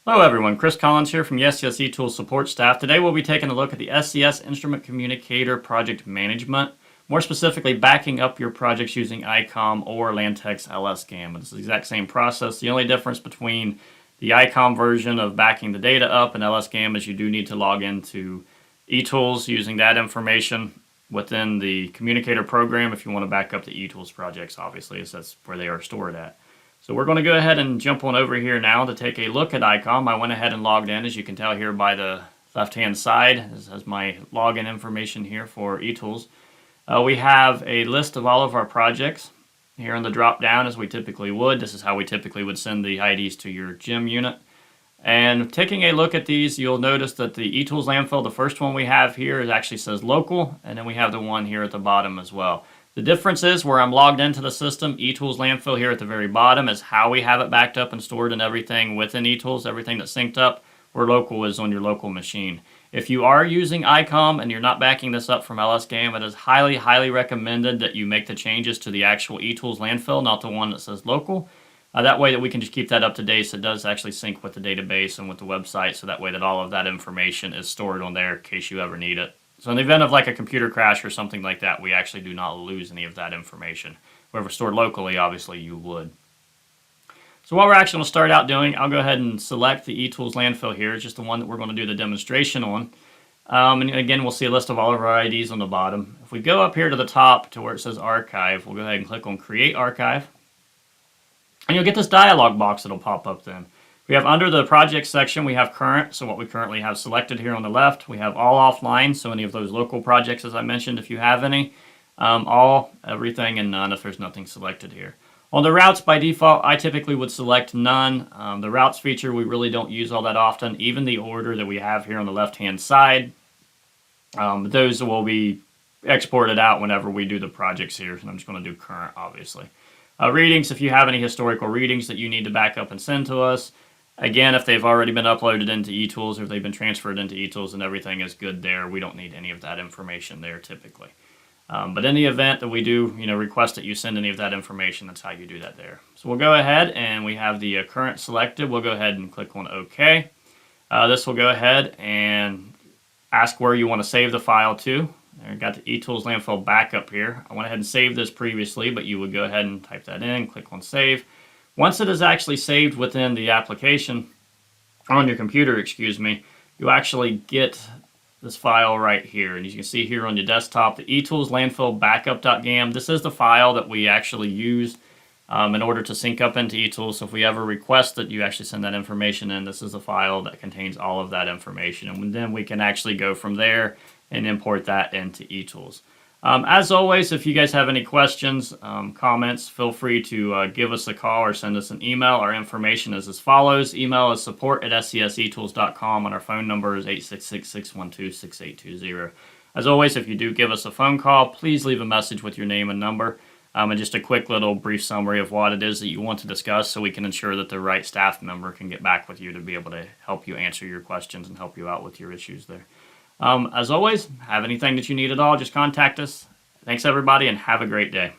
Hello everyone, Chris Collins here from the SCS eTools support staff. Today we'll be taking a look at the SCS Instrument Communicator Project Management, more specifically backing up your projects using iComm or Lantex LSGAM. It's the exact same process. The only difference between the iComm version of backing the data up and LSGAM is you do need to log into eTools using that information within the communicator program if you want to back up the eTools projects, obviously, as that's where they are stored at. So we're going to go ahead and jump on over here now to take a look at iComm. I went ahead and logged in, as you can tell here by the left-hand side. This has my login information here for eTools. We have a list of all of our projects here in the drop-down, as we typically would. This is how we typically would send the IDs to your gym unit. And taking a look at these, you'll notice that the eTools landfill, the first one we have here, it actually says local, and then we have the one here at the bottom as well. The difference is where I'm logged into the system, eTools landfill here at the very bottom is how we have it backed up and stored and everything within eTools, everything that's synced up, where local is on your local machine. If you are using iComm and you're not backing this up from LSGAM, it is highly, highly recommended that you make the changes to the actual eTools landfill, not the one that says local. That way that we can just keep that up to date so it does actually sync with the database and with the website, so that way that all of that information is stored on there in case you ever need it. So in the event of like a computer crash or something like that, we actually do not lose any of that information. Wherever stored locally, obviously you would. So what we're actually going to start out doing, I'll go ahead and select the eTools landfill here. It's just the one that we're going to do the demonstration on. And again, we'll see a list of all of our IDs on the bottom. If we go up here to the top to where it says Archive, we'll go ahead and click on Create Archive. And you'll get this dialog box that'll pop up then. We have under the project section, we have current, so what we currently have selected here on the left. We have all offline, so any of those local projects, as I mentioned, if you have any. All, everything, and none if there's nothing selected here. On the routes, by default, I typically would select none. The routes feature we really don't use all that often. Even the order that we have here on the left-hand side, those will be exported out whenever we do the projects here. And I'm just going to do current, obviously. Readings, if you have any historical readings that you need to back up and send to us. Again, if they've already been uploaded into eTools or if they've been transferred into eTools and everything is good there, we don't need any of that information there typically. But in the event that we do, request that you send any of that information, that's how you do that there. So we'll go ahead and we have the current selected. We'll go ahead and click on OK. This will go ahead and ask where you want to save the file to. I've got the eTools landfill backup here. I went ahead and saved this previously, but you would go ahead and type that in, click on Save. Once it is actually saved within the application, or on your computer, excuse me, you actually get this file right here. And you can see here on your desktop, the eTools landfill backup.gam. This is the file that we actually use in order to sync up into eTools. So if we ever request that you actually send that information in, this is the file that contains all of that information. And then we can actually go from there and import that into eTools. As always, if you guys have any questions, comments, feel free to give us a call or send us an email. Our information is as follows. Email is support@scsetools.com and our phone number is 866-612-6820. As always, if you do give us a phone call, please leave a message with your name and number and just a quick little brief summary of what it is that you want to discuss so we can ensure that the right staff member can get back with you to be able to help you answer your questions and help you out with your issues there. As always, have anything that you need at all, just contact us. Thanks, everybody, and have a great day.